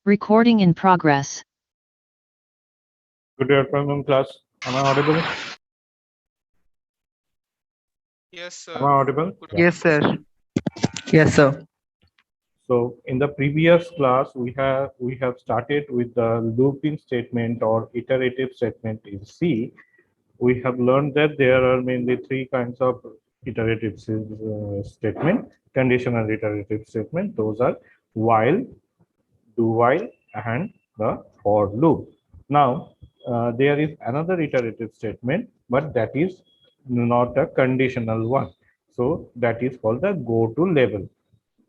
Recording in progress. Good afternoon, class. Am I audible? Yes, Am sir. I audible? Good Yeah. Yes, afternoon, sir. sir. Yes, sir. So in the previous class, we have started with the looping statement or iterative statement in C. We have learned that there are mainly three kinds of iterative statement: conditional iterative statement. Those are while, do while, and the for loop. Now, there is another iterative statement, but that is not a conditional one. So that is called the go to level.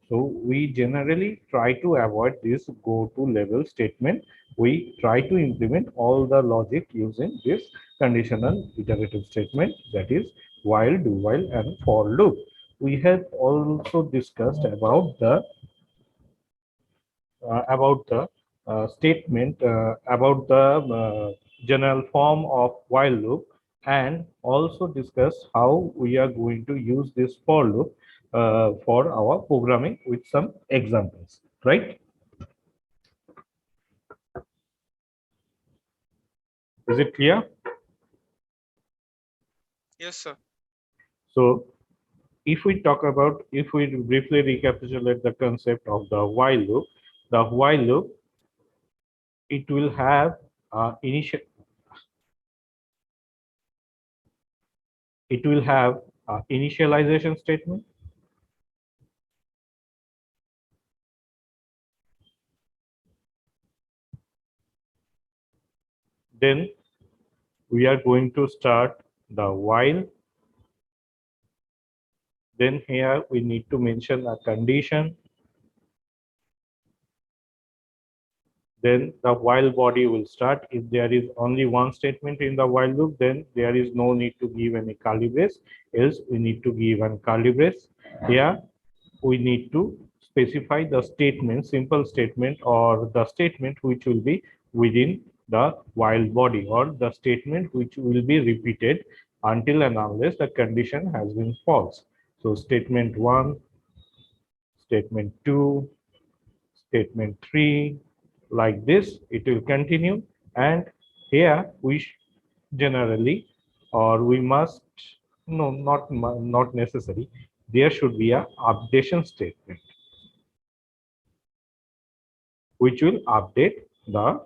So we generally try to avoid this go to level statement. We try to implement all the logic using this conditional iterative statement, that is while, do while, and for loop. We have also discussed about the statement about the general form of while loop, and also discuss how we are going to use this for loop for our programming with some examples, right? Is it clear? Yes, sir. So if we briefly recapitulate the concept of the while loop, it will have initial it will have initialization statement. Then we are going to start the while. Then here we need to mention a condition. Then the while body will start. If there is only one statement in the while loop, then there is no need to give any curly brace. Else we need to give an curly brace. Here we need to specify the statement, simple statement, or the statement which will be within the while body, or the statement which will be repeated until and unless the condition has been false. So statement 1, statement 2, statement 3, like this it will continue. And here we generally, or we must, no, not necessary, there should be a updation statement which will update the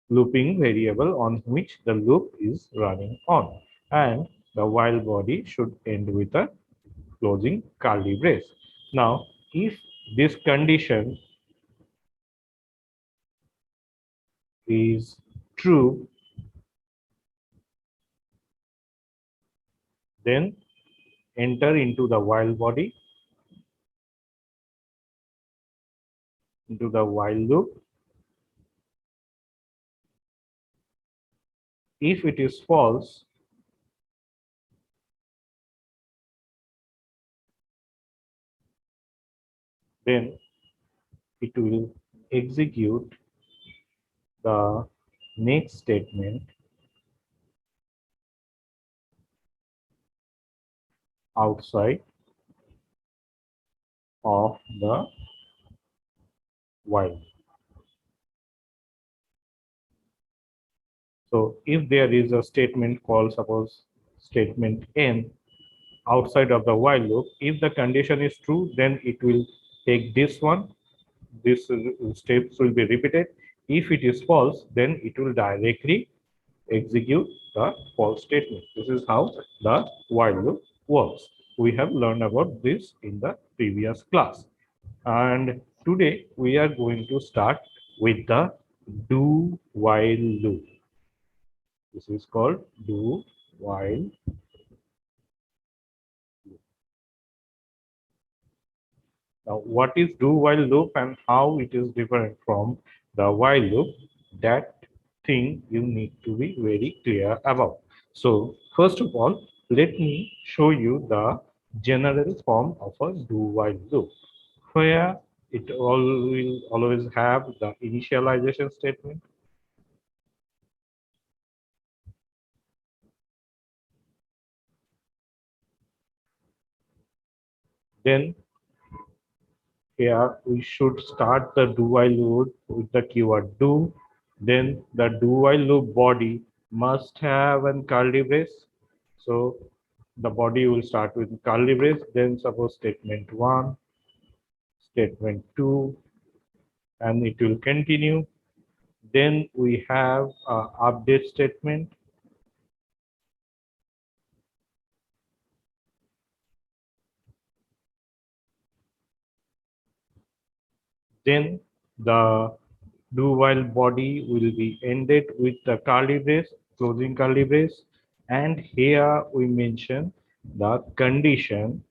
looping variable on which the loop is running on. And the while body should end with a closing curly brace. Now, if this condition is true, then enter into the while body, into the while loop. If it is false, then it will execute the next statement outside of the while. So if there is a statement called, suppose, statement n outside of the while loop, if the condition is true, then it will take this one. This steps will be repeated. If it is false, then it will directly execute the false statement. This is how the while loop works. We have learned about this in the previous class. And today we are going to start with the do while loop. This is called do while. Now, what is do while loop and how it is different from the while loop? That thing you need to be very clear about. So, first of all, let me show you the general form of a do while loop, where it all will always have the initialization statement. Then here we should start the do while loop with the keyword do. Then the do while loop body must have an curly brace. So the body will start with curly brace. Then suppose statement 1, statement 2, and it will continue. Then we have a update statement. Then the do while body will be ended with the curly brace, closing curly brace. And here we mention the condition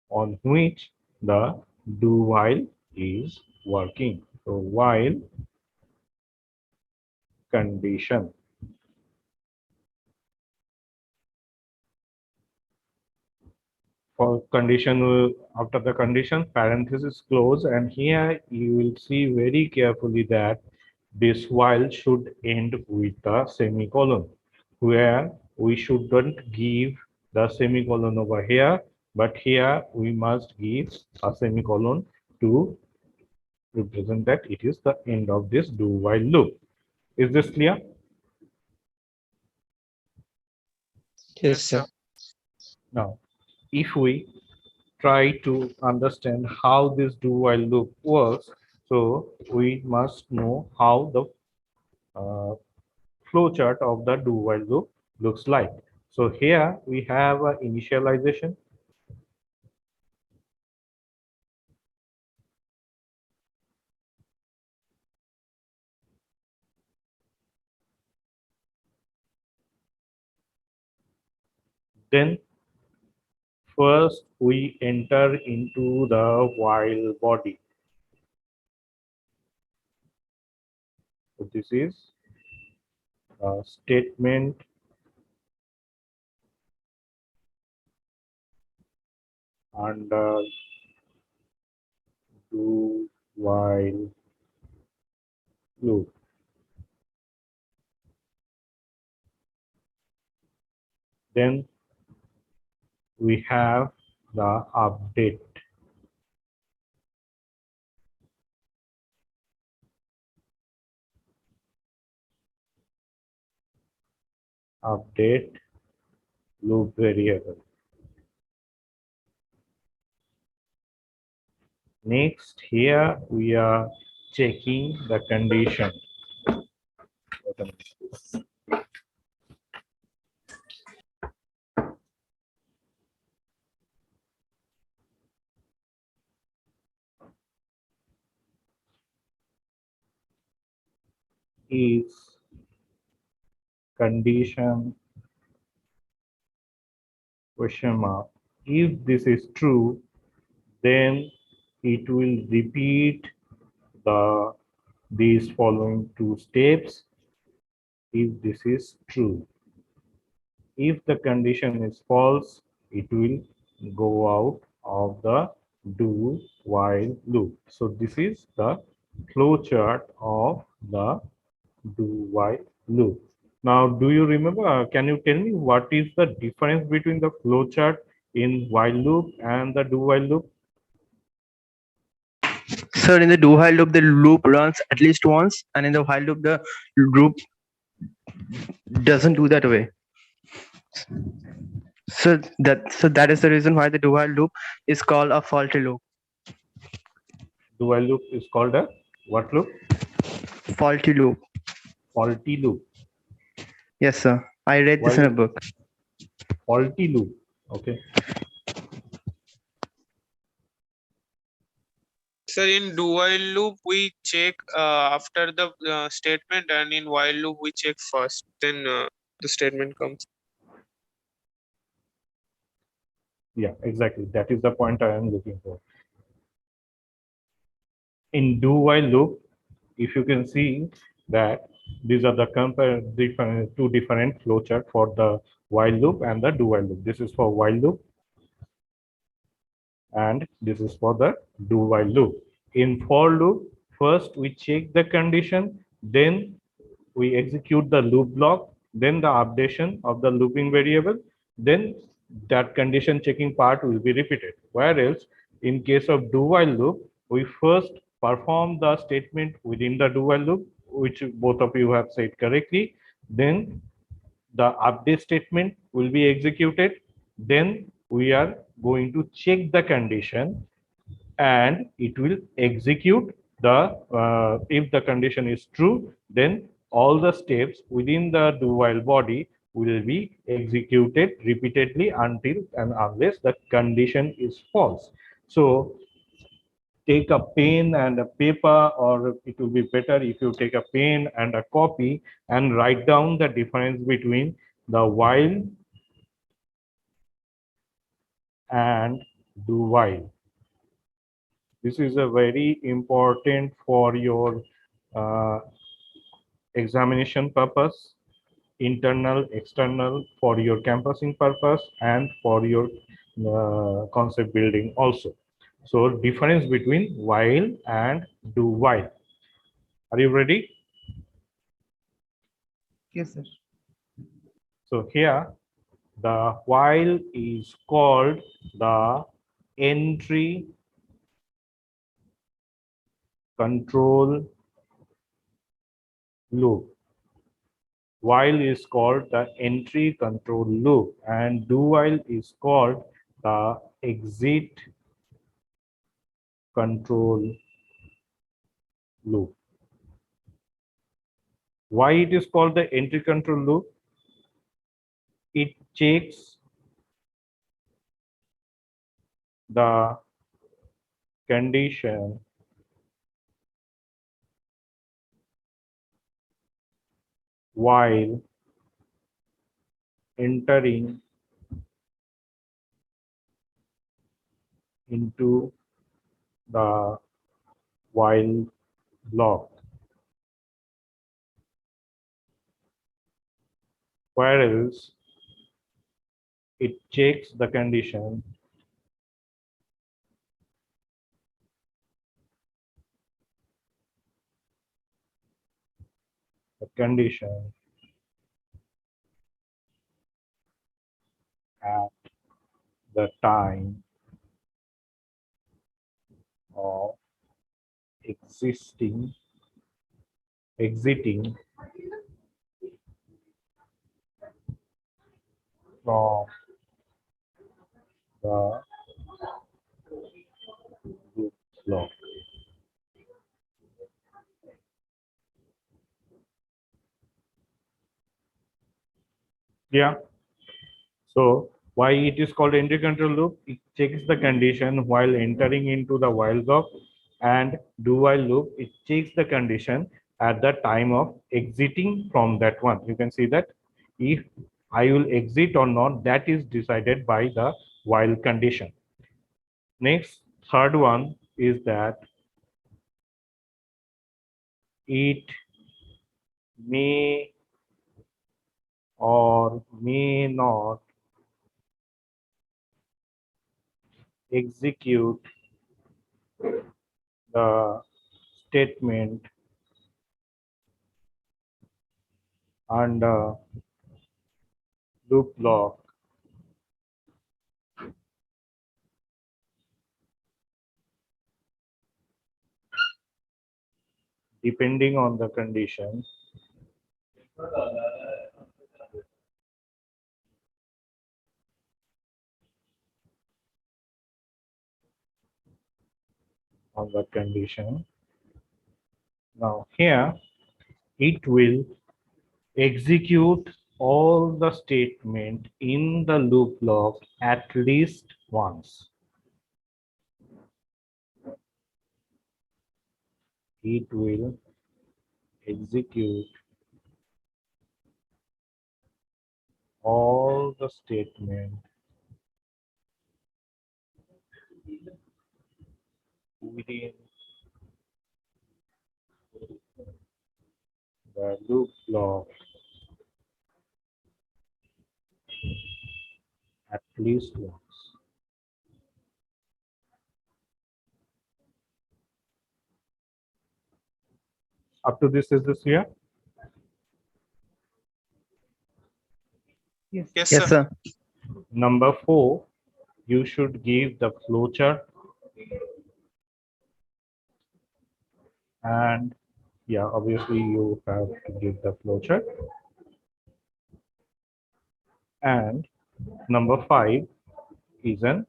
on which the do while is working. So while condition. For condition, after the condition, parenthesis close, and here you will see very carefully that this while should end with a semicolon, where we shouldn't give the semicolon over here, but here we must give a semicolon to represent that it is the end of this do while loop. Is this clear? Yes, sir. Now, if we try to understand how this do while loop works, so we must know how the flowchart of the do while loop looks like. So here we have a initialization. Then first we enter into the while body. So this is a statement under do while loop. Then we have the update. Update loop variable. Next, here we are checking the condition. Is condition question mark. If this is true, then it will repeat these following two steps if this is true. If the condition is false, it will go out of the do while loop. So this is the flow chart of the do while loop. Now, do you remember? Can you tell me what is the difference between the flow chart in while loop and the do while loop? Sir, in the do while loop, the loop runs at least once, and in the while loop, the loop doesn't do that way. So that is the reason why the do while loop is called a faulty loop. Do while loop is called a what loop? Faulty loop. Faulty loop. Yes, sir. I read this in a book. Faulty loop. Okay. Sir, in do while loop, we check after the statement, and in while loop, we check first. Then the statement comes. Yeah, exactly. That is the point I am looking for. In do while loop, if you can see that these are the two different flowchart for the while loop and the do while loop. This is for while loop and this is for the do while loop. In for loop, first we check the condition, then we execute the loop block, then the updation of the looping variable, then that condition checking part will be repeated. Whereas In case of do while loop, we first perform the statement within the do while loop, which both of you have said correctly. Then the update statement will be executed. Then we are going to check the condition and it will execute the if the condition is true, then all the steps within the do while body will be executed repeatedly until and unless the condition is false. So take a pen and a paper, or it will be better if you take a pen and a copy and write down the difference between the while and do while. This is a very important for your uh, examination purpose, internal, external, for your campusing purpose, and for your concept building also. So difference between while and do while. Are you ready? Yes, sir. So here the while is called the entry control loop. While is called the entry control loop, and do while is called the exit control loop. Why it is called the entry control loop? It checks the condition while entering into the while block, whereas it checks the condition at the time of exiting from the loop block. Yeah. So why it is called entry control loop? It checks the condition while entering into the while block, and do while loop, it checks the condition at the time of exiting from that one. You can see that if I will exit or not, that is decided by the while condition. Next, third one is that it may or may not execute the statement under loop block depending on the condition on the condition. Now here it will execute all the statement in the loop block at least once. It will execute all the statement within the loop block at least once. Up to this, is this clear? Yes. Yes, Yes, sir. sir. Number 4, you should give the flowchart And yeah, obviously you have to give the flowchart. And number 5 is an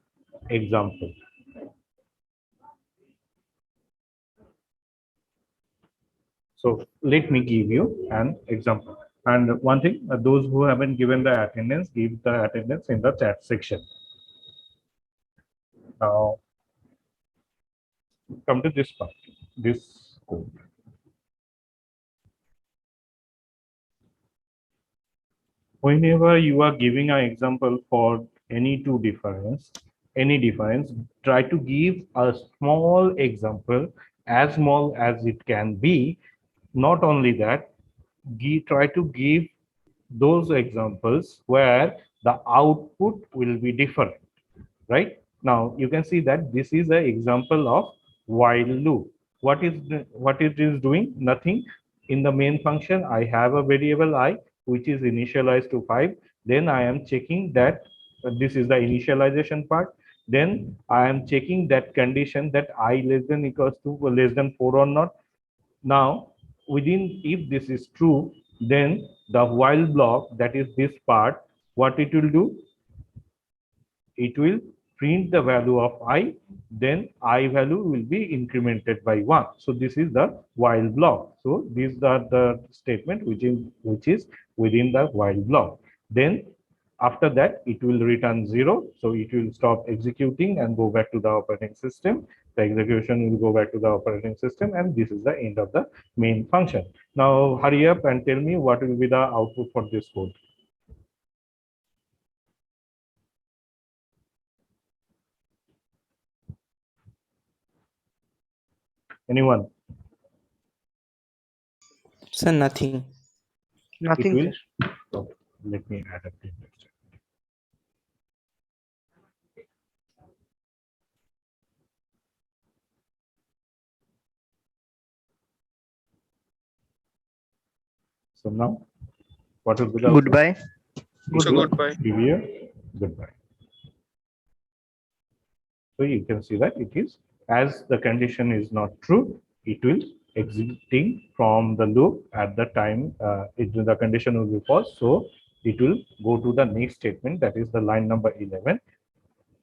example. So let me give you an example. And one thing, those who haven't given the attendance, give the attendance in the chat section. Now, come to this part, this code. Whenever you are giving an example for any difference, try to give a small example, as small as it can be. Not only that, try to give those examples where the output will be different. Right now you can see that this is an example of while loop. What it is doing? Nothing. In the main function I have a variable I which is initialized to 5. Then I am checking that this is the initialization part. Then I am checking that condition that I less than equals to less than 4 or not. Now within, if this is true, then the while block, that is this part, what it will do? It will print the value of I, then I value will be incremented by 1. So this is the while block. So these are the statement which is within the while block. Then after that it will return 0. So it will stop executing and go back to the operating system. The execution will go back to the operating system, and this is the end of the main function. Now hurry up and tell me what will be the output for this code. Anyone? Sir, nothing. It Nothing, will. sir. Okay, let me add a print. So now, what will be the output? Goodbye. So goodbye. Preview, goodbye. So you can see that it is, as the condition is not true, it will exiting from the loop at the time the condition will be false. So it will go to the next statement, that is the line number 11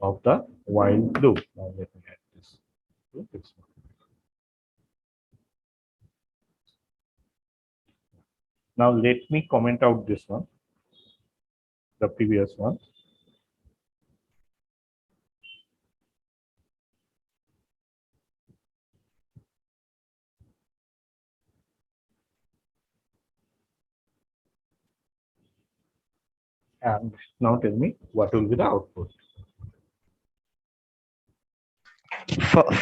of the while loop. Now let me add this. Now let me comment out this one, the previous one. And now tell me what will be the output.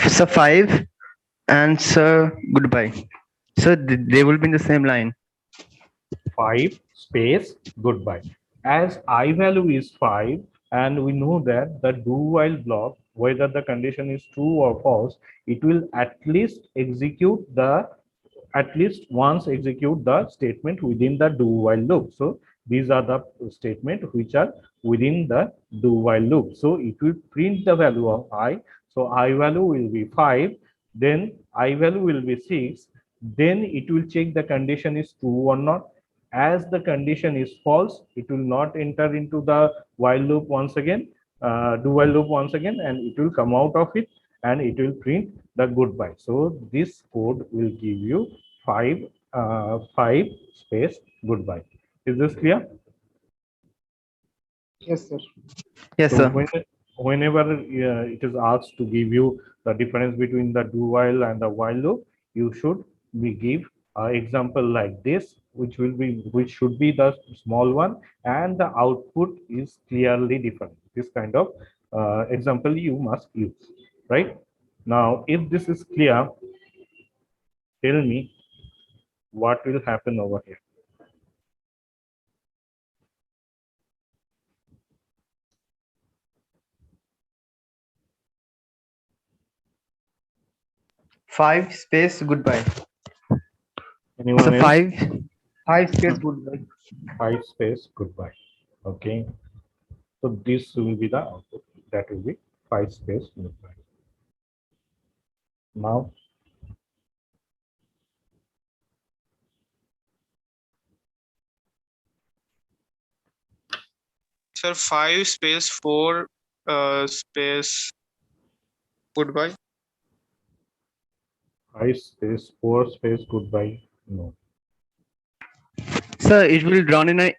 Sir, 5 and sir, goodbye. So they will be in the same line. 5 space goodbye. As I value is 5, and we know that the do while block, whether the condition is true or false, it will at least once execute the statement within the do while loop. So these are the statement which are within the do while loop. So it will print the value of I. So I value will be 5, then I value will be 6, then it will check the condition is true or not. As the condition is false, it will not enter into the while loop once again, do while loop once again, and it will come out of it and it will print the goodbye. So this code will give you 5 space goodbye. Is this clear? Yes, sir. Yes, So sir. whenever it is asked to give you the difference between the do while and the while loop, you should be give example like this, which should be the small one, and the output is clearly different. This kind of example you must use, right? Now, if this is clear, tell me what will happen over here. Five space goodbye. Anyone So else? five space goodbye. 5 space goodbye. Okay. So this will be the output. That will be 5 space goodbye. Now, Sir, 5 space 4 space goodbye. 5 space 4 space goodbye. No. Sir, it will run in a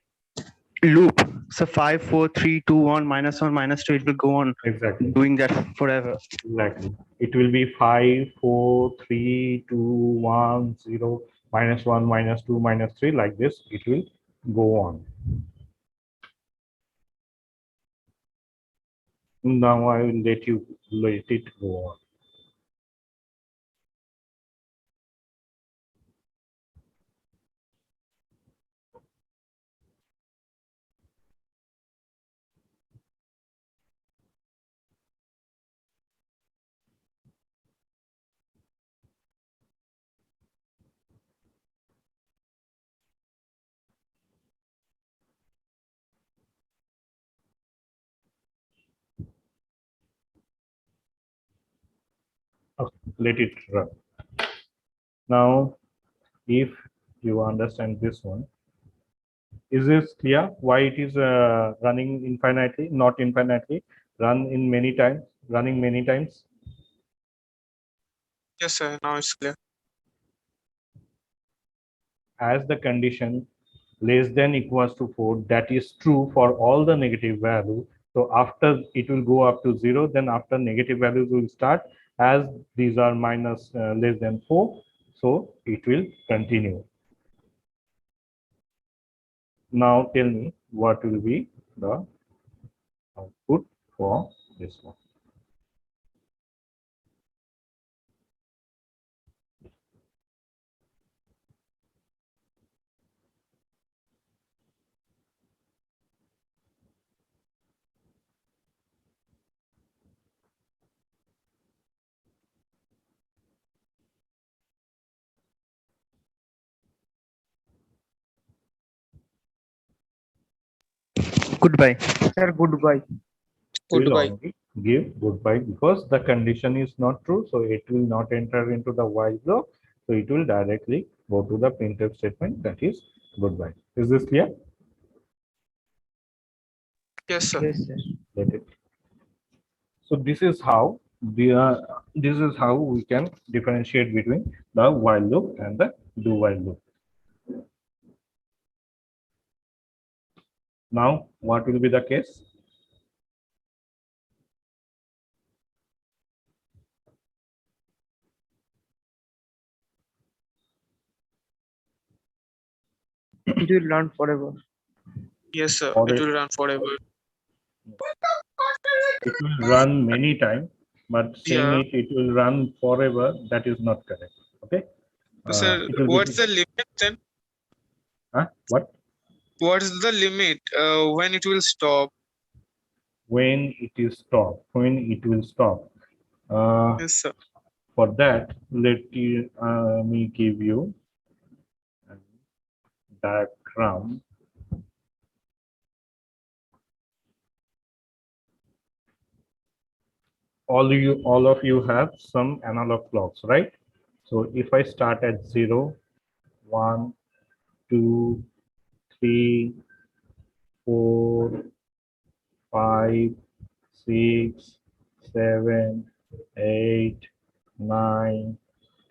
loop. So 5, 4, 3, 2, 1, -1, -2. It will go on Exactly. doing that forever. Exactly. It will be 5, 4, 3, 2, 1, 0, -1, -2, -3, like this. It will go on. Now I will let it go on. Okay, let it run. Now, if you understand this one, is this clear why it is running infinitely, not infinitely, running many times? Yes, sir. Now it's clear. As the condition less than equals to 4, that is true for all the negative value. So after it will go up to 0, then after negative values will start, as these are minus less than 4, so it will continue. Now tell me what will be the output for this one. Goodbye. Sir, goodbye. Will Goodbye. only give goodbye because the condition is not true, so it will not enter into the while block, so it will directly go to the printf statement, that is goodbye. Is this clear? Yes, sir. Yes, sir. Let it. So this is how we can differentiate between the while loop and the do while loop. Now what will be the case? It will run forever. Yes, sir. Or It will run forever. it will run many times, but saying Yeah. it will run forever, that is not correct. Okay. Sir, It will what's be the limit then? what? What's the limit when it will stop? When it is stop, when it will stop. Yes, sir. For that, me give you a diagram. All of you have some analog clocks, right? So if I start at 0, 1, 2, 3, 4, 5, 6, 7, 8, 9,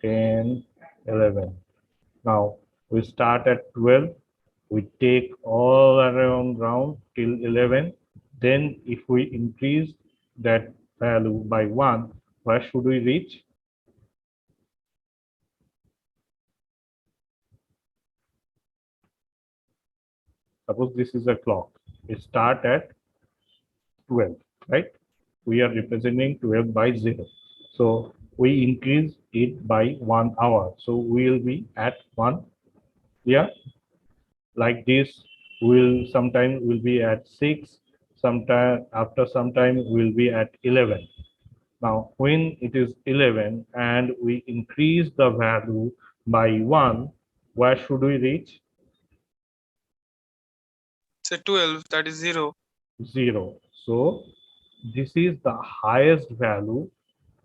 10, 11. Now we start at 12, we take all around round till 11. Then if we increase that value by 1, where should we reach? Suppose this is a clock. It start at 12, right? We are representing 12 by 0. So we increase it by 1 hour. So we will be at 1. Yeah. Like this, will sometime will be at 6. Sometime after some time will be at 11. Now, when it is 11 and we increase the value by 1, where should we reach? So 12, that is 0. 0. So this is the highest value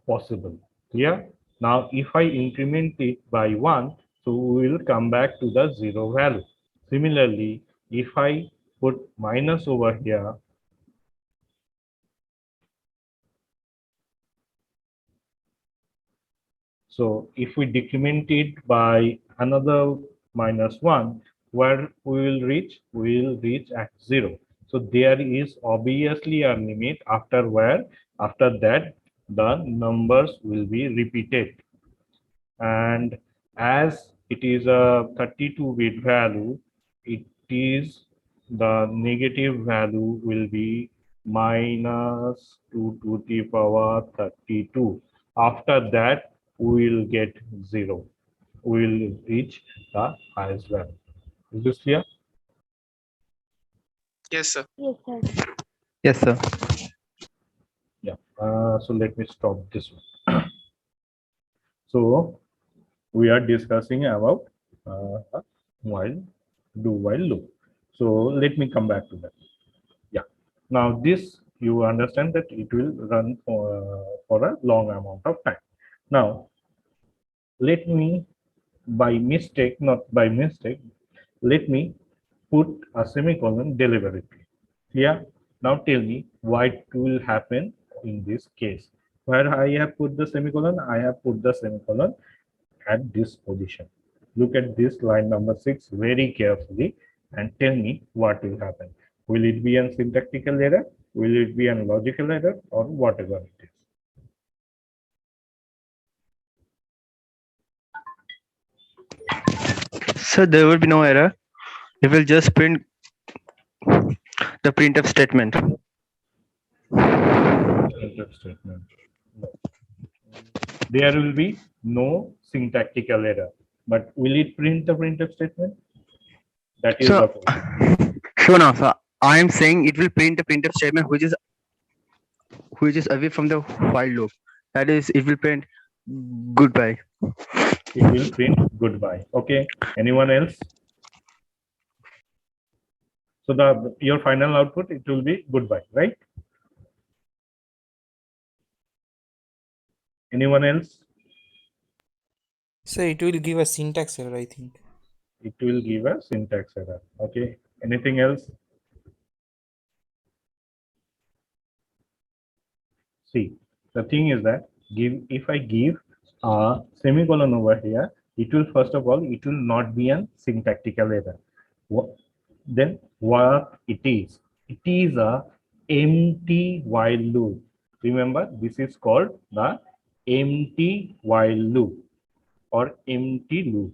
possible. Yeah. Now, if I increment it by 1, so we will come back to the 0 value. Similarly, if I put minus over here, so if we decrement it by another -1, where we will reach? We will reach at 0. So there is obviously a limit after where, after that, the numbers will be repeated. And as it is a 32-bit value, it is the negative value will be -2 to the power 32. After that, we will get 0. We will reach the highest value. Is this clear? Yes, sir. Yes, sir. Yes, sir. Yeah. So let me stop this one. So we are discussing about while do while loop. So let me come back to that. Yeah. Now this you understand that it will run for a long amount of time. Now let me by mistake, not by mistake, let me put a semicolon deliberately. Yeah. Now tell me what will happen in this case. Where I have put the semicolon, I have put the semicolon at this position. Look at this line number 6 very carefully and tell me what will happen. Will it be a syntactical error? Will it be a logical error or whatever it is? So there will be no error. It will just print the printf statement. Printf statement. No. There will be no syntactical error. But will it print the printf statement? That is the So, question. so I am saying it will print the printf statement which is away from the while loop. That is, it will print goodbye. It will print goodbye. Okay. Anyone else? So the your final output, it will be goodbye, right? Anyone else? So it will give a syntax error, I think. It will give a syntax error. Okay. Anything else? See, the thing is that if I give a semicolon over here, it will first of all, it will not be a syntactical error. Then what it is? It is a empty while loop. Remember, this is called the empty while loop or empty loop.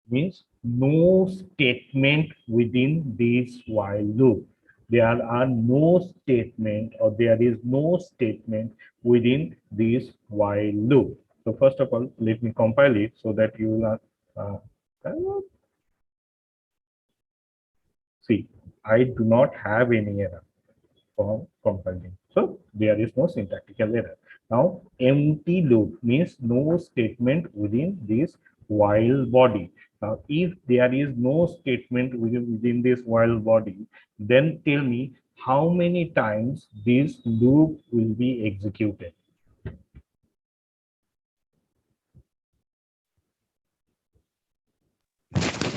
Means no statement within this while loop. There are no statement or there is no statement within this while loop. So first of all, let me compile it so that you will see. I do not have any error for compiling. So there is no syntactical error. Now empty loop means no statement within this while body. Now if there is no statement within this while body, then tell me how many times this loop will be executed.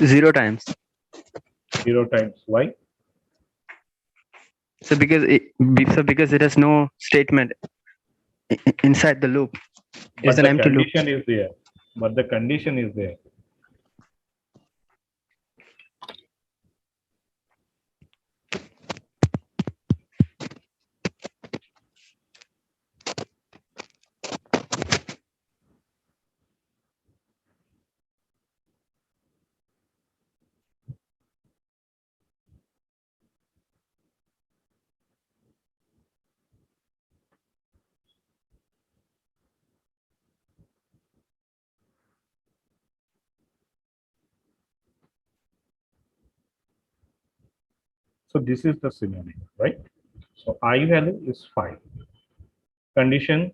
0 times. 0 times. Why? So because it has no statement inside the loop. It's But an the empty loop. condition is there. But the condition is there. So this is the scenario, right? So I value is 5. Condition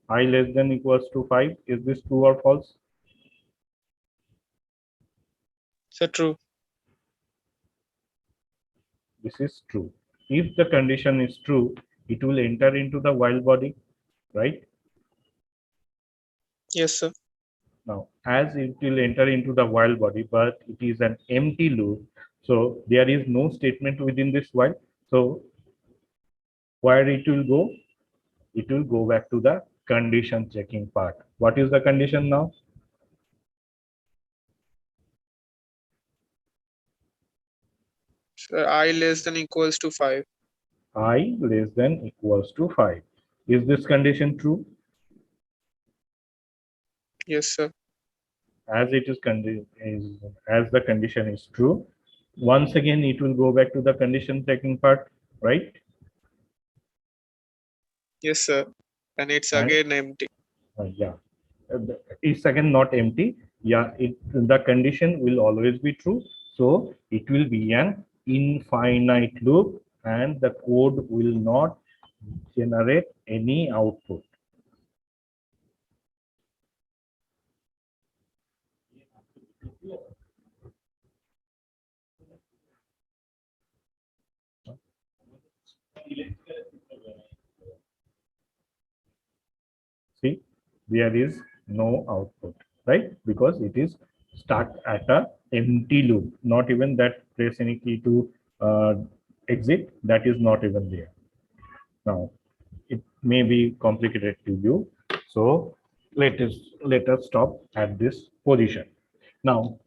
I less than equals to 5. Is this true or false? So true. This is true. If the condition is true, it will enter into the while body. right? Yes, sir. Now, as it will enter into the while body, but it is an empty loop, so there is no statement within this while. So where it will go? It will go back to the condition checking part. What is the condition now? Sir, I less than equals to 5. I less than equals to 5. Is this condition true? Yes, sir. As it is, as the condition is true, once again it will go back to the condition checking part, right? Yes, sir. And it's And again empty. yeah, it's again not empty. Yeah, the condition will always be true, so it will be an infinite loop, and the code will not generate any output. See, there is no output, right? Because it is stuck at a empty loop. Not even that press any key to exit. That is not even there. Now, it may be complicated to you. So let us stop at this position. Now,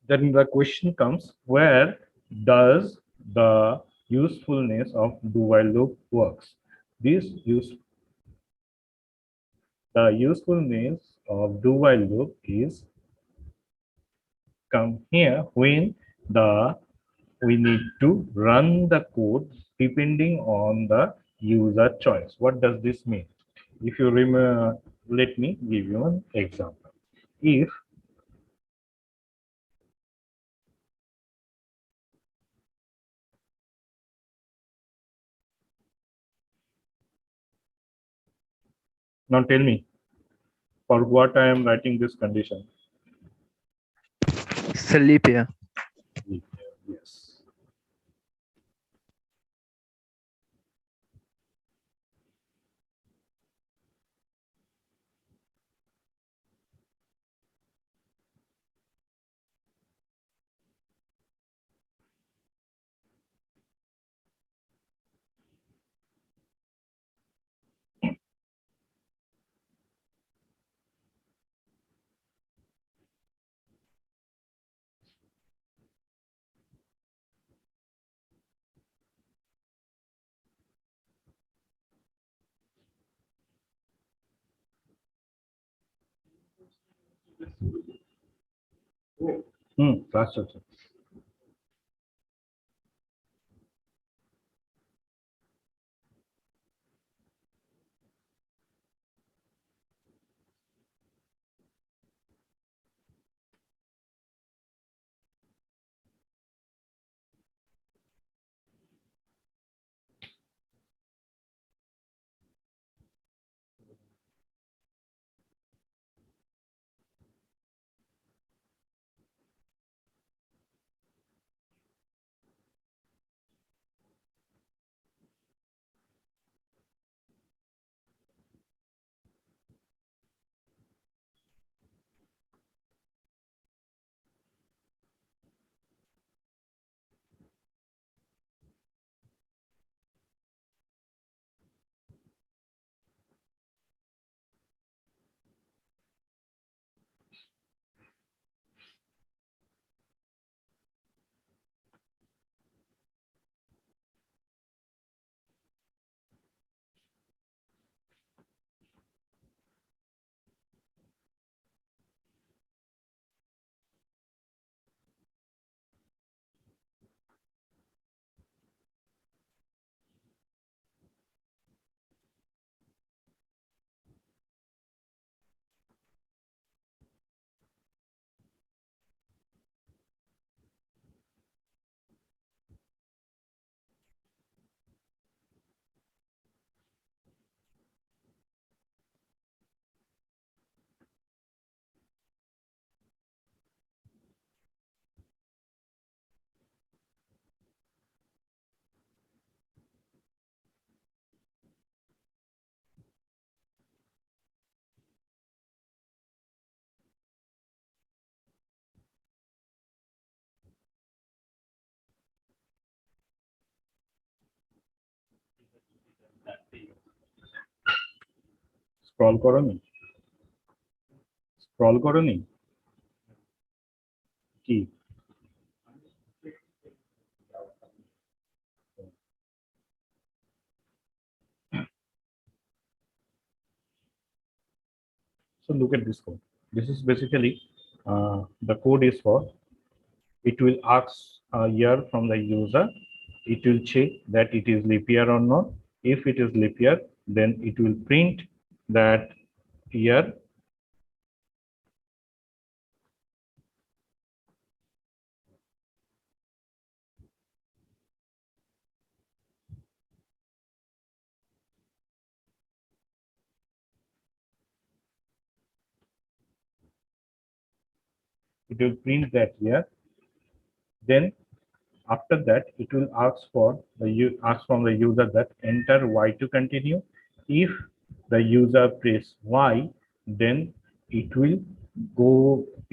then the question comes: where does the usefulness of do while loop works? This use The usefulness of do while loop is come here when the we need to run the code depending on the user choice. What does this mean? If you remember, let me give you an example. If now tell me for what I am writing this condition. Sleep here. Yes. Class structure. Scroll করনি, scroll করনি কি? So look at this code. This is basically the code is for, it will ask a year from the user. It will check that it is leap year or not. If it is leap year, then it will print that year. It will print that year. Then after that, it will ask for ask from the user that enter Y to continue. If the user press Y, then it will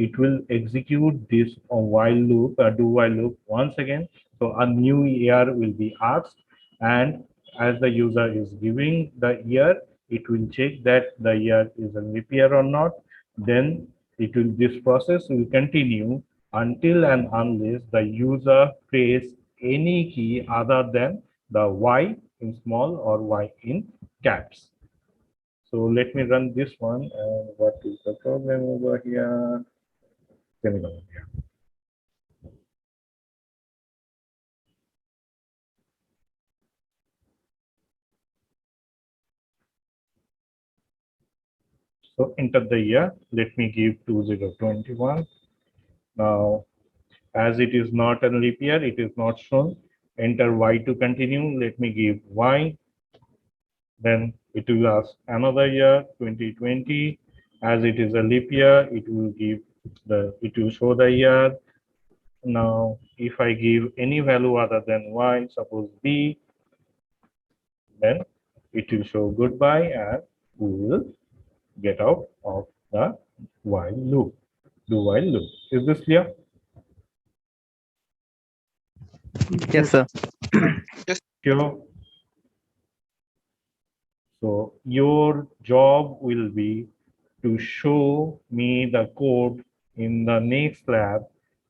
it will execute this while loop, do while loop once again. So a new year will be asked, and as the user is giving the year, it will check that the year is a leap year or not. Then this process will continue until and unless the user press any key other than the Y in small or Y in caps. So let me run this one. And what is the problem over here? Semicolon. So enter the year. Let me give 2021. Now, as it is not a leap year, it is not shown. Enter Y to continue. Let me give Y. Then it will ask another year, 2020. As it is a leap year, it will show the year. Now, if I give any value other than Y, suppose B, then it will show goodbye and we will get out of the while loop, do while loop. Is this clear? Yes, sir. Sure. So your job will be to show me the code in the next lab,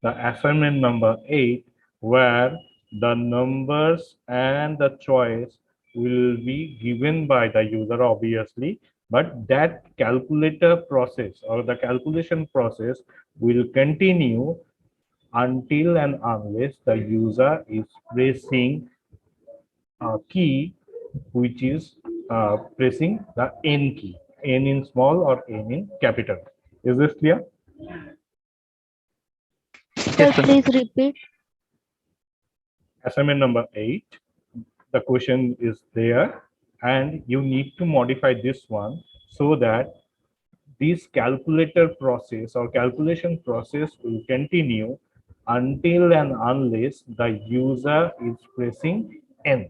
the assignment number 8, where the numbers and the choice will be given by the user, obviously, but that calculator process or the calculation process will continue until and unless the user is pressing a key which is pressing the N key, N in small or N in capital. Is this clear? Sir, Yes, sir. please repeat. Assignment number 8, the question is there and you need to modify this one so that this calculator process or calculation process will continue until and unless the user is pressing N.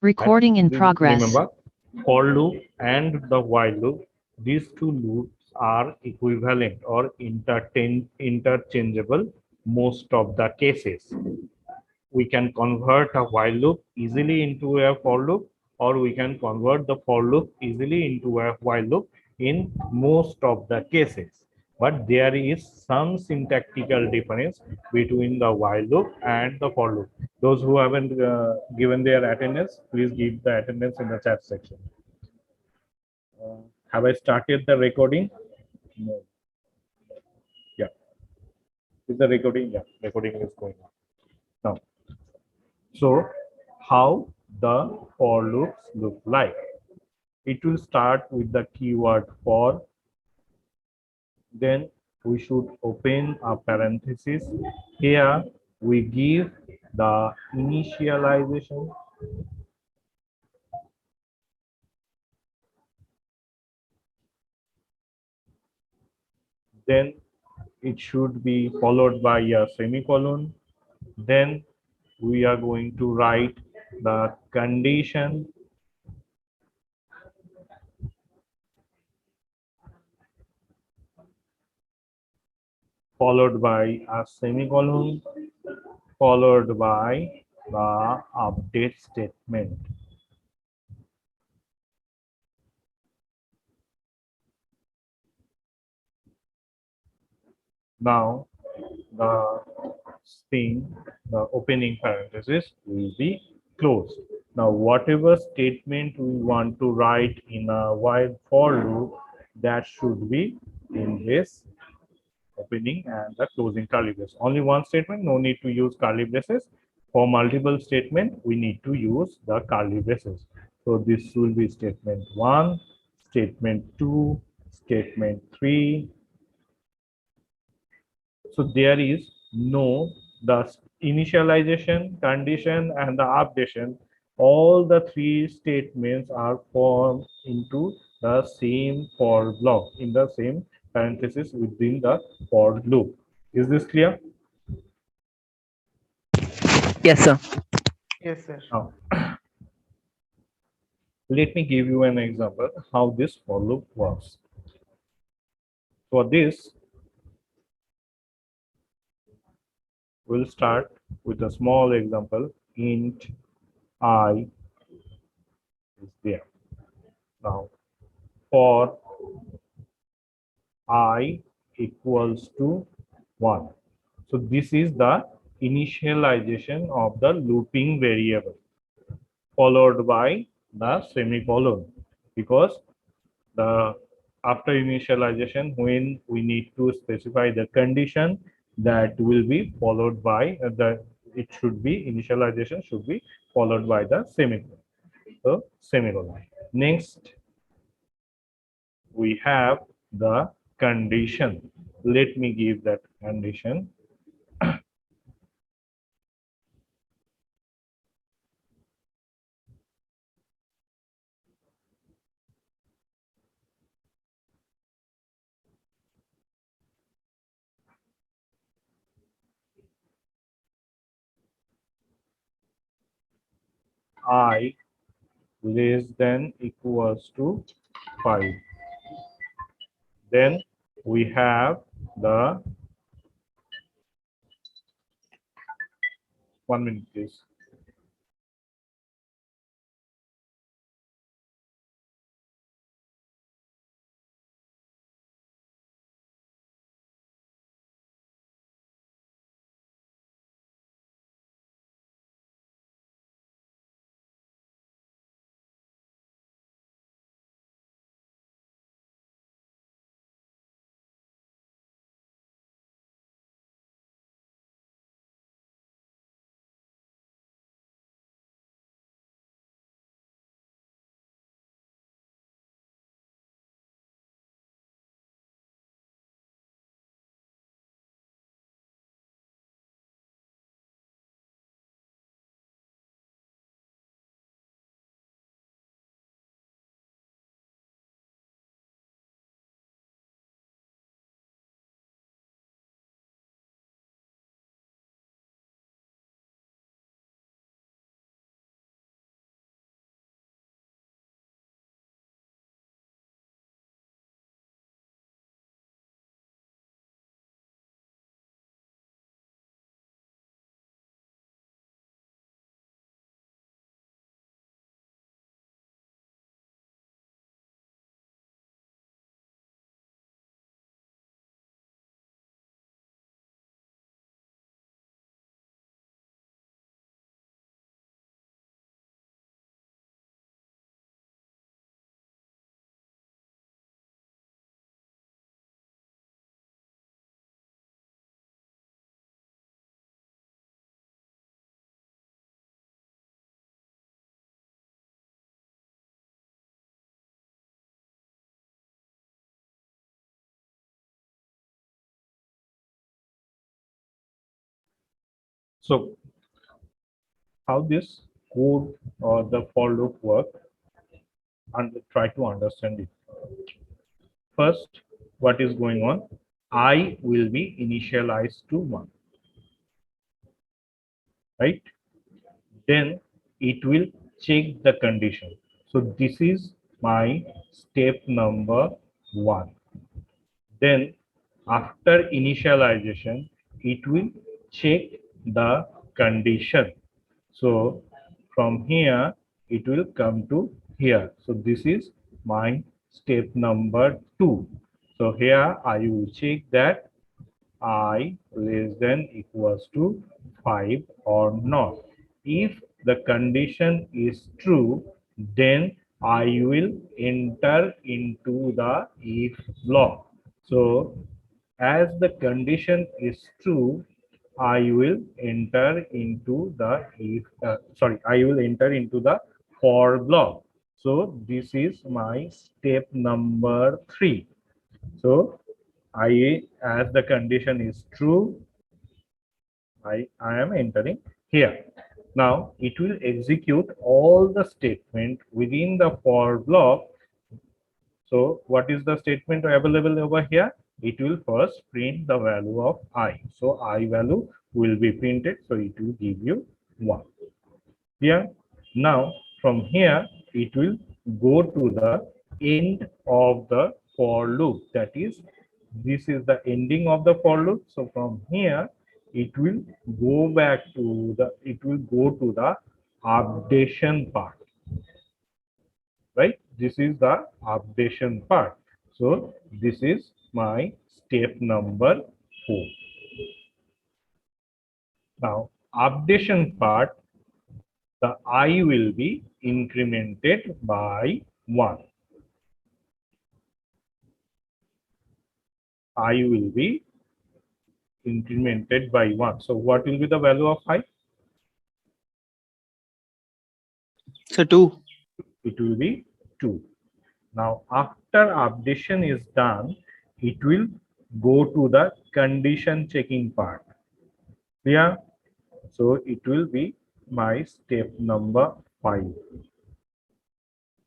Recording in progress. Remember, for loop and the while loop, these two loops are equivalent or interchangeable most of the cases. We can convert a while loop easily into a for loop, or we can convert the for loop easily into a while loop in most of the cases. But there is some syntactical difference between the while loop and the for loop. Those who haven't given their attendance, please give the attendance in the chat section. Have I started the recording? No. Yeah. Is the recording? Yeah, recording is going on. Now, so how the for loops look like? It will start with the keyword for, then we should open a parenthesis. Here we give the initialization, then it should be followed by a semicolon, then we are going to write the condition, followed by a semicolon, followed by the update statement. Now the thing, the opening parenthesis will be closed. Now whatever statement we want to write in a while for loop, that should be in this opening and the closing curly brace. Only one statement, no need to use curly braces. For multiple statement, we need to use the curly braces. So this will be statement 1, statement 2, statement 3. So there is no the initialization, condition, and the updation. All the three statements are formed into the same for block in the same parenthesis within the for loop. Is this clear? Yes, sir. Yes, sir. Now, let me give you an example how this for loop works. For this, we'll start with a small example. Int I is there. Now, for I equals to 1. So this is the initialization of the looping variable, followed by the semicolon, because the after initialization, when we need to specify the condition, that will be followed by the, it should be initialization should be followed by the semicolon. So semicolon. Next we have the condition. Let me give that condition. I less than equals to 5. Then we have the 1 minute please. So how this code or the for loop work, and try to understand it. First, what is going on? I will be initialized to 1, right? Then it will check the condition. So this is my step number 1. Then after initialization, it will check the condition. So from here, it will come to here. So this is my step number 2. So here I will check that I less than equals to 5 or not. If the condition is true, then I will enter into the if block. So as the condition is true, I will enter into the I will enter into the for block. So this is my step number 3. So as the condition is true, I am entering here. Now it will execute all the statement within the for block. So what is the statement available over here? It will first print the value of I. So I value will be printed. So it will give you 1. Here. Now from here, it will go to the end of the for loop. That is, this is the ending of the for loop. So from here, it will go back to the, it will go to the updation part, right? This is the updation part. So this is my step number 4. Now updation part, the I will be incremented by 1. I will be incremented by 1. So what will be the value of I? So 2. It will be 2. Now after updation is done, it will go to the condition checking part. Yeah. So it will be my step number 5.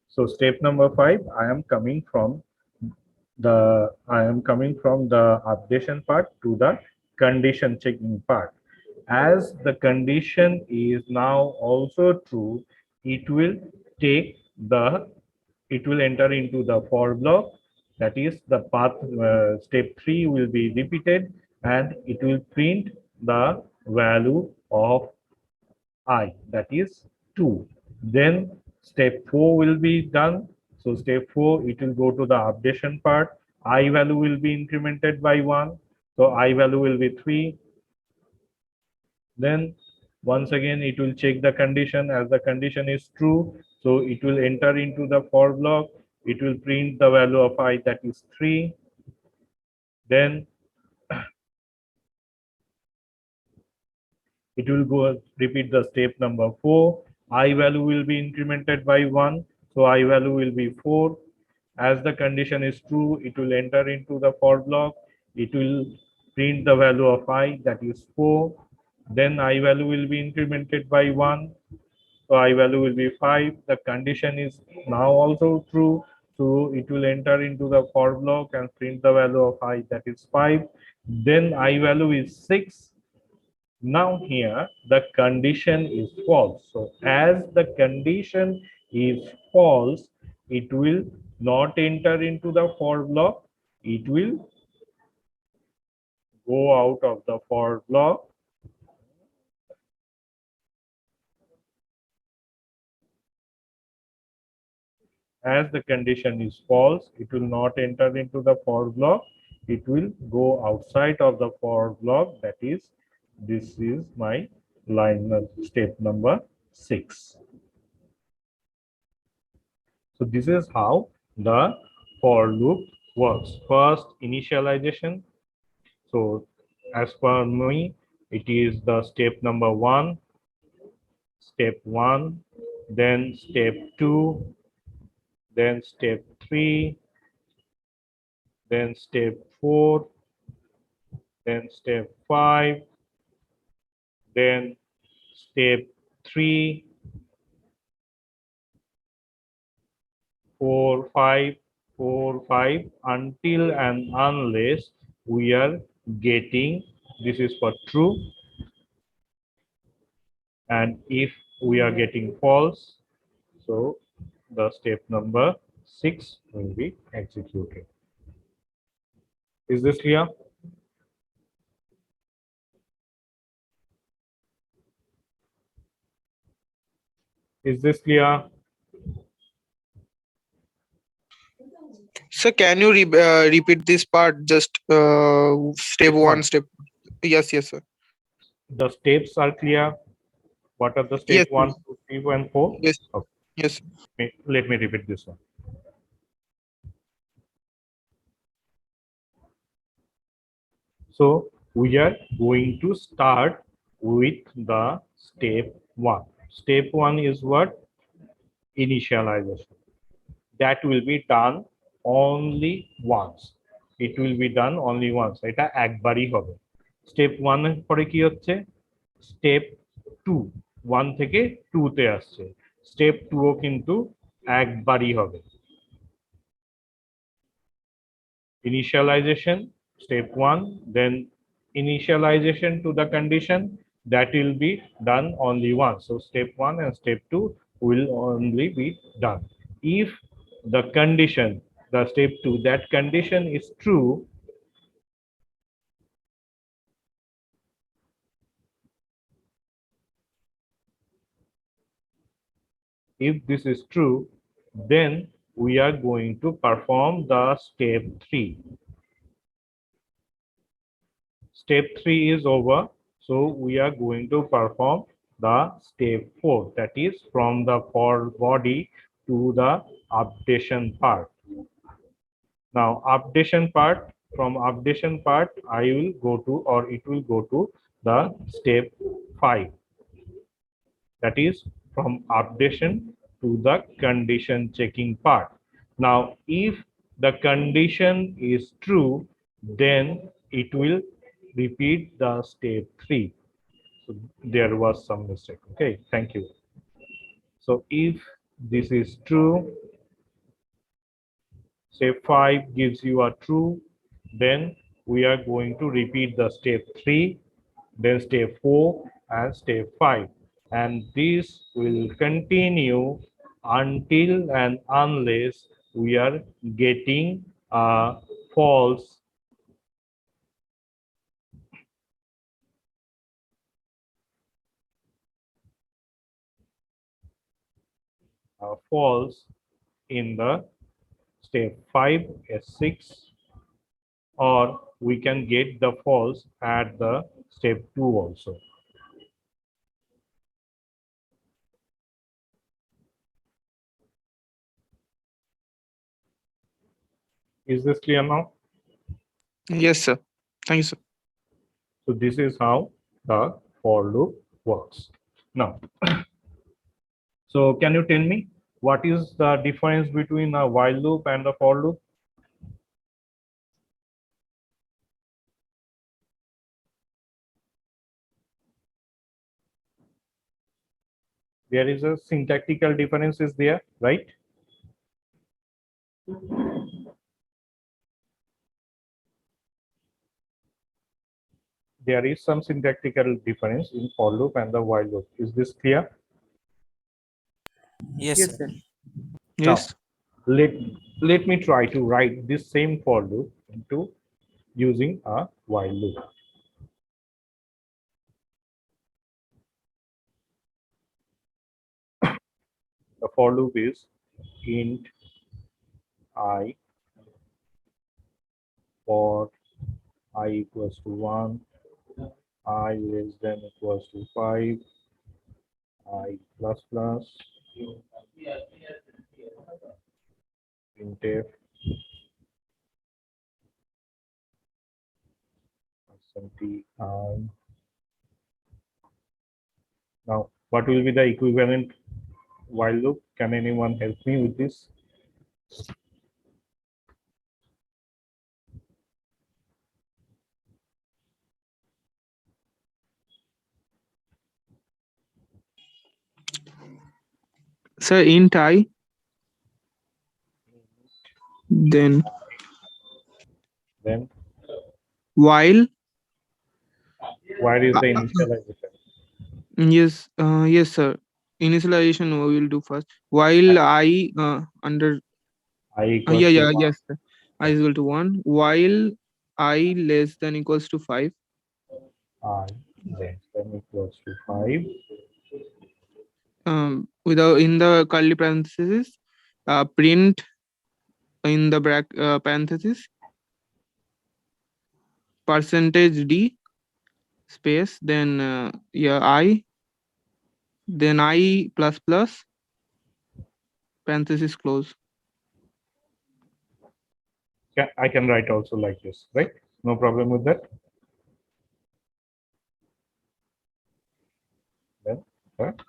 So step number 5, I am coming from the updation part to the condition checking part. As the condition is now also true, it will take the, it will enter into the for block. That is the path, step 3 will be repeated, and it will print the value of I, that is 2. Then step 4 will be done. So step 4, it will go to the updation part. I value will be incremented by 1. So I value will be 3. Then once again, it will check the condition. As the condition is true, so it will enter into the for block. It will print the value of I, that is 3. Then it will go repeat the step number 4. I value will be incremented by 1. So I value will be 4. As the condition is true, it will enter into the for block. It will print the value of I, that is 4. Then I value will be incremented by 1. So I value will be 5. The condition is now also true. So it will enter into the for block and print the value of I, that is 5. Then I value is 6. Now here the condition is false. So as the condition is false, it will not enter into the for block. It will go out of the for block. As the condition is false, it will not enter into the for block. It will go outside of the for block. That is, this is my line step number 6. So this is how the for loop works. First, initialization. So as per me, it is the step number 1, step 1, then step 2, then step 3, then step 4, then step 5, then step 3, 4, 5, 4, 5 until and unless we are getting, this is for true, and if we are getting false, so the step number 6 will be executed. Is this clear? Is this clear? So can you repeat this part? Just step Step 1. one, step. Yes, yes, sir. The steps are clear. What are the step Yes, 1, 2, 3, and 4? yes, Okay. yes. Let me repeat this one. So we are going to start with the step 1. Step 1 is what? Initialization. That will be done only once. It will be done only once. এটা একবারই হবে। Step 1 এর পরে কি হচ্ছে? Step 2, 1 থেকে 2 তে আসছে। Step 2 ও কিন্তু একবারই হবে। Initialization, step 1, then initialization to the condition, that will be done only once. So step 1 and step 2 will only be done. If the condition, the step 2, that condition is true, if this is true, then we are going to perform the step 3. Step 3 is over, so we are going to perform the step 4, that is from the for body to the updation part. Now updation part, from updation part I will go to, or it will go to the step 5, that is from updation to the condition checking part. Now if the condition is true, then it will repeat the step 3. So there was some mistake. Okay, thank you. So if this is true, step 5 gives you a true, then we are going to repeat the step 3, then step 4 and step 5, and this will continue until and unless we are getting a false false in the step 5 S6, or we can get the false at the step 2 also. Is this clear now? Yes, sir. Thank you, sir. So this is how the for loop works. Now, so can you tell me what is the difference between a while loop and a for loop? There is a syntactical difference is there, right? There is some syntactical difference in for loop and the while loop. Is this clear? Yes, Yes, sir. sir. Yes. Let me try to write this same for loop into using a while loop. The for loop is int I for I equals to 1, I less than equals to 5, I plus plus, printf %i. Now, what will be the equivalent while loop? Can anyone help me with this? Sir, int I, then Then while where is uh, the uh, initialization? yes sir, initialization we will do first. While I under I yeah equals to yeah 1. yes sir. I is equal to 1 while I less than equals to 5. I less than equals to 5. Without in the curly parenthesis, print in the parenthesis percentage d space, then yeah I, then I plus plus parenthesis close. Yeah, I can write also like this, right? No problem with that. Then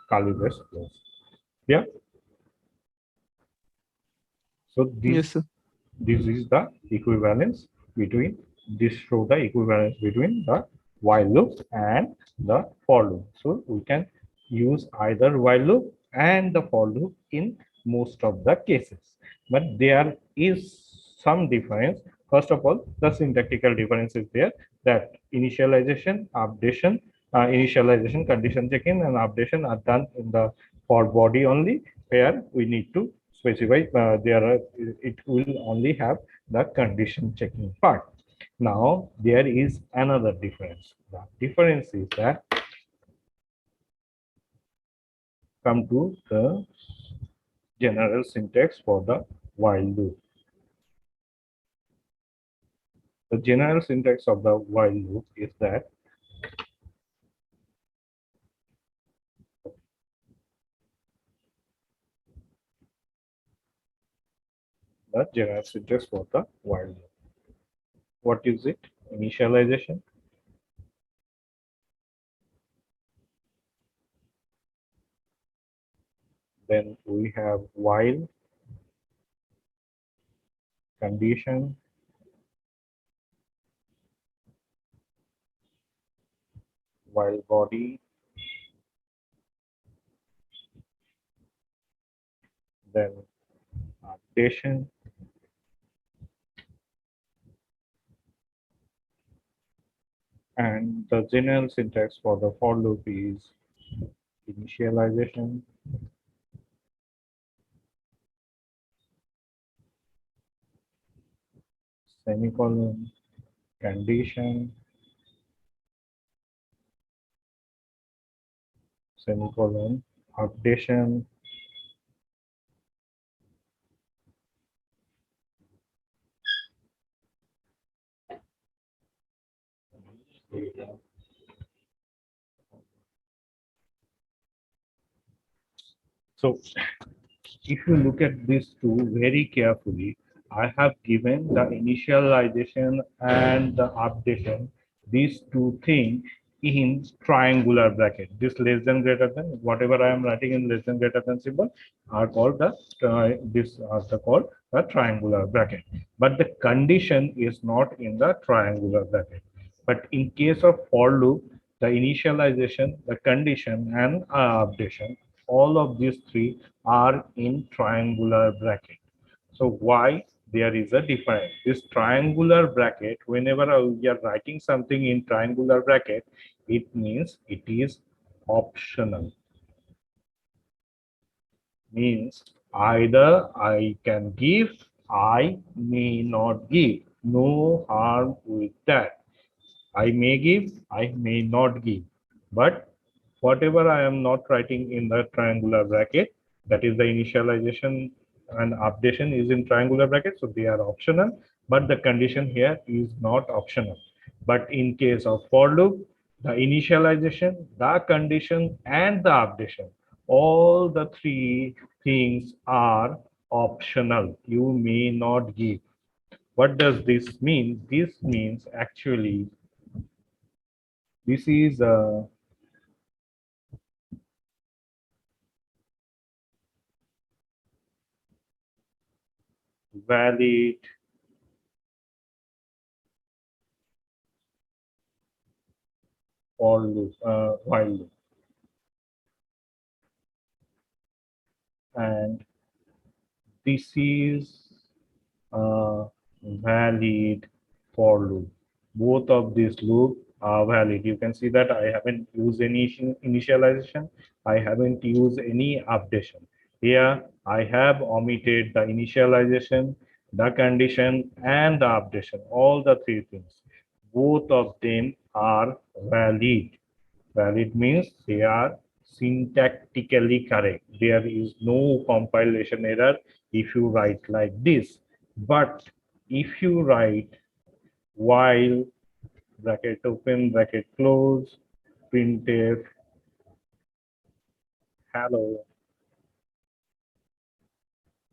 curly brace close. Yeah. So Yes sir. this is the equivalence between this show the equivalence between the while loop and the for loop. So we can use either while loop and the for loop in most of the cases, but there is some difference. First of all, the syntactical difference is there, that initialization, updation, initialization, condition checking, and updation are done in the for body only, where we need to specify there are, it will only have the condition checking part. Now there is another difference. The difference is that, come to the general syntax for the while loop. The general syntax of the while loop is that the general syntax for the while loop. What is it? Initialization, then we have while, condition, while body, then updation, and the general syntax for the for loop is initialization, semicolon, condition, semicolon, updation, so if you look at these two very carefully, I have given the initialization and the updation, these two things in triangular bracket. This less than greater than, whatever I am writing in less than greater than symbol are called the this are the called the triangular bracket. But the condition is not in the triangular bracket. But in case of for loop, the initialization, the condition, and updation, all of these three are in triangular bracket. So why there is a difference? This triangular bracket, whenever we are writing something in triangular bracket, it means it is optional. Means either I can give, I may not give. No harm with that. I may give, I may not give. But whatever I am not writing in the triangular bracket, that is the initialization and updation is in triangular bracket, so they are optional, but the condition here is not optional. But in case of for loop, the initialization, the condition, and the updation, all the three things are optional. You may not give. What does this mean? This means actually this is a valid for loop, while loop. and this is a valid for loop. Both of these loop are valid. You can see that I haven't used any initialization. I haven't used any updation. Here I have omitted the initialization, the condition, and the updation. All the three things. Both of them are valid. Valid means they are syntactically correct. There is no compilation error if you write like this. But if you write while bracket open, bracket close, printf, hello,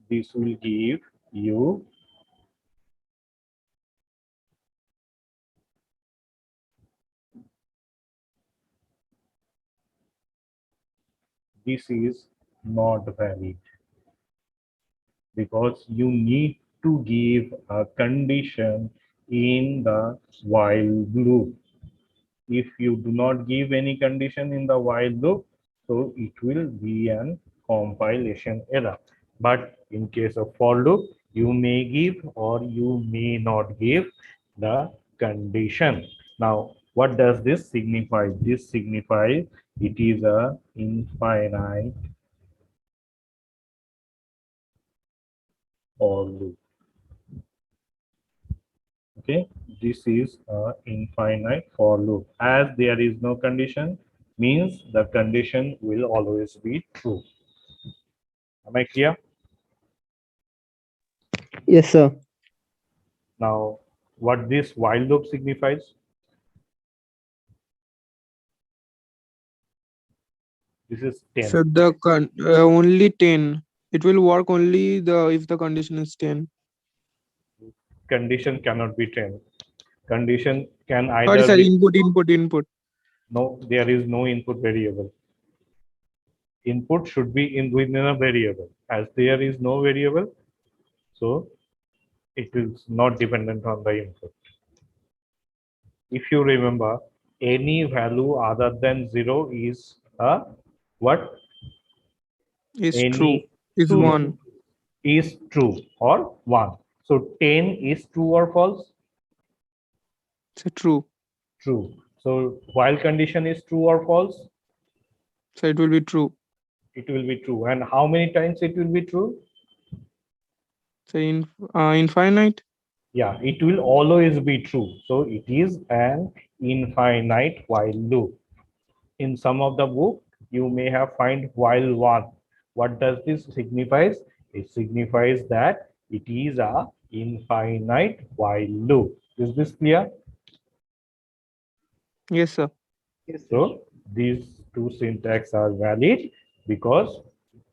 this will give you this is not valid because you need to give a condition in the while loop. If you do not give any condition in the while loop, so it will be an compilation error. But in case of for loop, you may give or you may not give the condition. Now, what does this signify? This signifies it is a infinite for loop. Okay, this is a infinite for loop. As there is no condition, means the condition will always be true. Am I clear? Yes, sir. Now, what this while loop signifies? This is 10. So the only 10. It will work only if the condition is 10. Condition cannot be 10. Condition can Sorry, either sir. be Input. no, there is no input variable. Input should be within a variable. As there is no variable, so it is not dependent on the input. If you remember, any value other than 0 is a what? Is true. Any Is true 1. is true or 1. So 10 is true or false? So true. True. So while condition is true or false? So it will be true. It will be true. And how many times it will be true? So infinite. Yeah, it will always be true. So it is an infinite while loop. In some of the book, you may have find while one. What does this signifies? It signifies that it is a infinite while loop. Is this clear? Yes, sir. So these two syntax are valid because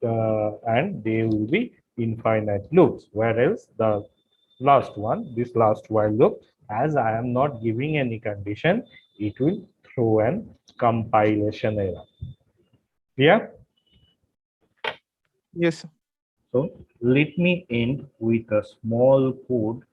and they will be infinite loops. Whereas the last one, this last while loop, as I am not giving any condition, it will throw an compilation error. Clear? Yes, sir. So let me end with a small code.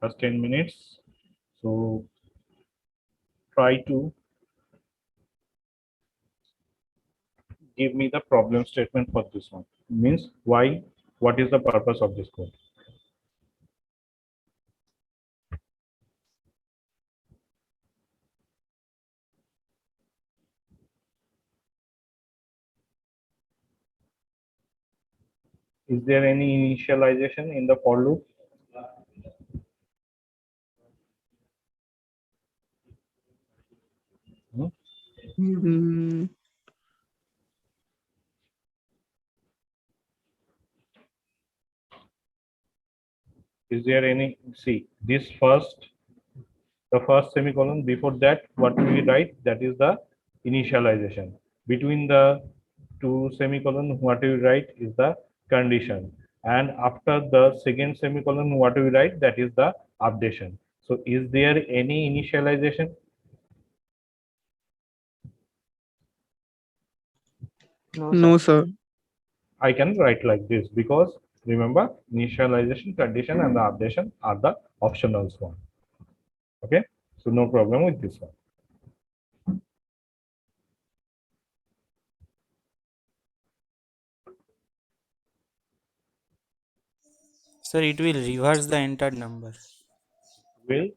Last 10 minutes. So try to give me the problem statement for this one. Means why, what is the purpose of this code? Is there any initialization in the for loop? Mm, Is there any, see, this first, the first semicolon, before that, what we write, that is the initialization. Between the two semicolon, what we write is the condition. And after the second semicolon, what we write, that is the updation. So is there any initialization? no, sir. I can write like this because remember, initialization, condition, and the updation are the optionals one. Okay, so no problem with this one. Sir, it will reverse the entered number. Will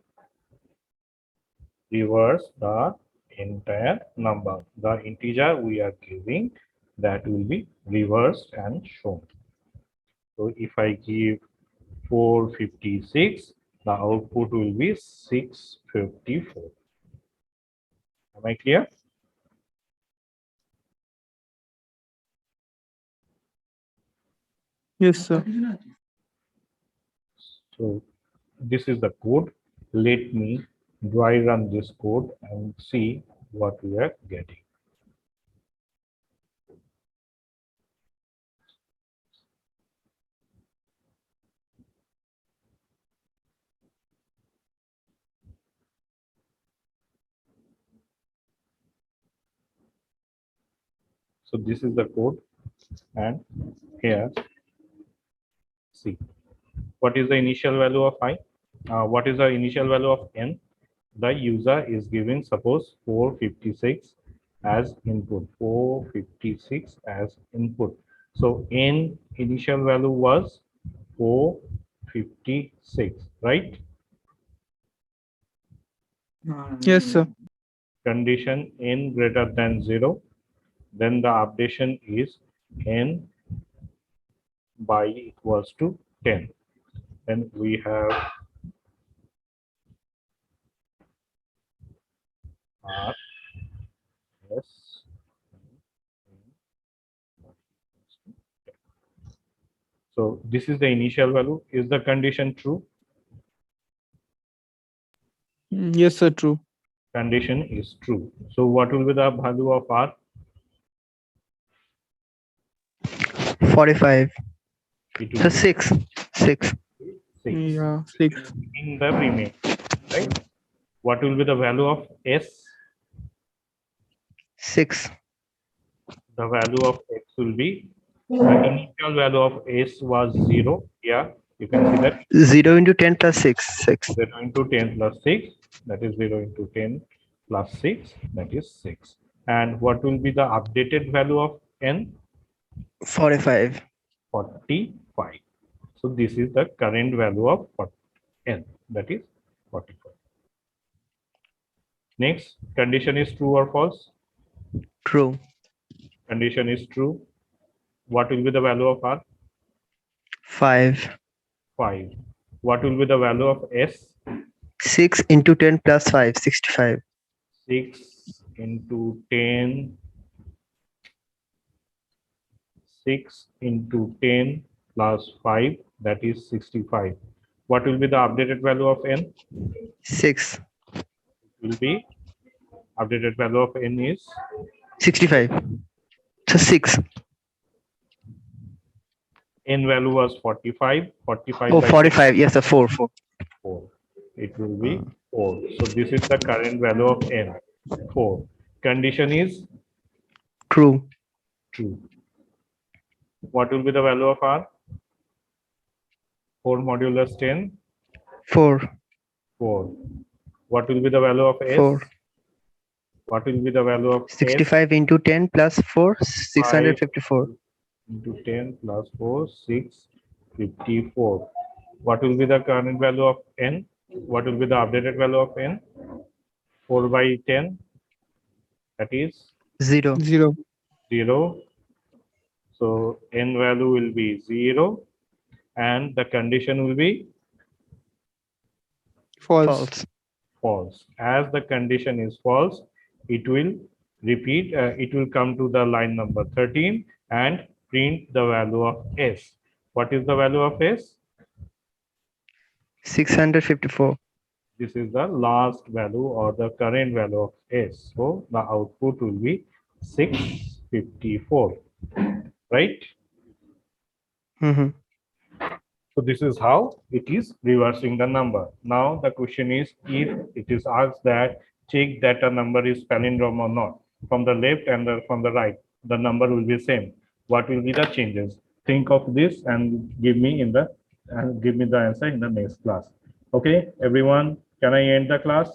reverse the entire number. The integer we are giving, that will be reversed and shown. So if I give 456, the output will be 654. Am I clear? Yes, sir. So this is the code. Let me dry run this code and see what we are getting. So this is the code, and here, see, what is the initial value of I? What is the initial value of n? The user is giving, suppose, 456 as input, 456 as input. So n initial value was 456, right? Yes, sir. Condition n greater than 0, then the updation is n by equals to 10. Then we have R S. So this is the initial value. Is the condition true? Yes, sir. True. Condition is true. So what will be the value of R? 45. It So will be 6. 6. 6 Yeah, 6. in the remaining, right? What will be the value of S? 6. The value of X will be, the initial value of S was 0. Yeah, you can see that 0 into 10 plus 6. 6. 0 into 10 plus 6, that is 0 into 10 plus 6, that is 6. And what will be the updated value of N? 45. 45. So this is the current value of N, that is 45. Next, condition is true or false? True. Condition is true. What will be the value of R? 5. 5. What will be the value of S? 6 into 10 plus 5. 65. 6 into 10. 6 into 10 plus 5, that is 65. What will be the updated value of N? 6. Will be, updated value of N is 65. So 6. N value was 45. 45 Oh, by 45. Yes, sir. 4. 4. 4. It will be 4. So this is the current value of N, 4. Condition is True. true. What will be the value of R? 4 modulus 10. 4. 4. What will be the value of S? 4. What will be the value of S? 65 into 10 plus 4, 654. Into 10 plus 4, 654. What will be the current value of N? What will be the updated value of N? 4 by 10, that is 0. 0. 0. So N value will be 0 and the condition will be False. False. false. As the condition is false, it will repeat, it will come to the line number 13 and print the value of S. What is the value of S? 654. This is the last value or the current value of S. So the output will be 654, right? Mhm. So this is how it is reversing the number. Now the question is, if it is asked that check that a number is palindrome or not, from the left and from the right, the number will be same. What will be the changes? Think of this and give me the answer in the next class. Okay, everyone, can I end the class?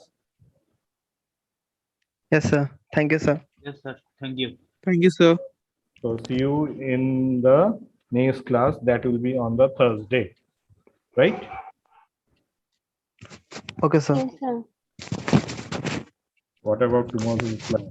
Yes, sir. Thank you, sir. Yes, sir. Thank you. Thank you, sir. So see you in the next class, that will be on the Thursday, right? Okay, sir. Yes, sir. What about tomorrow's class?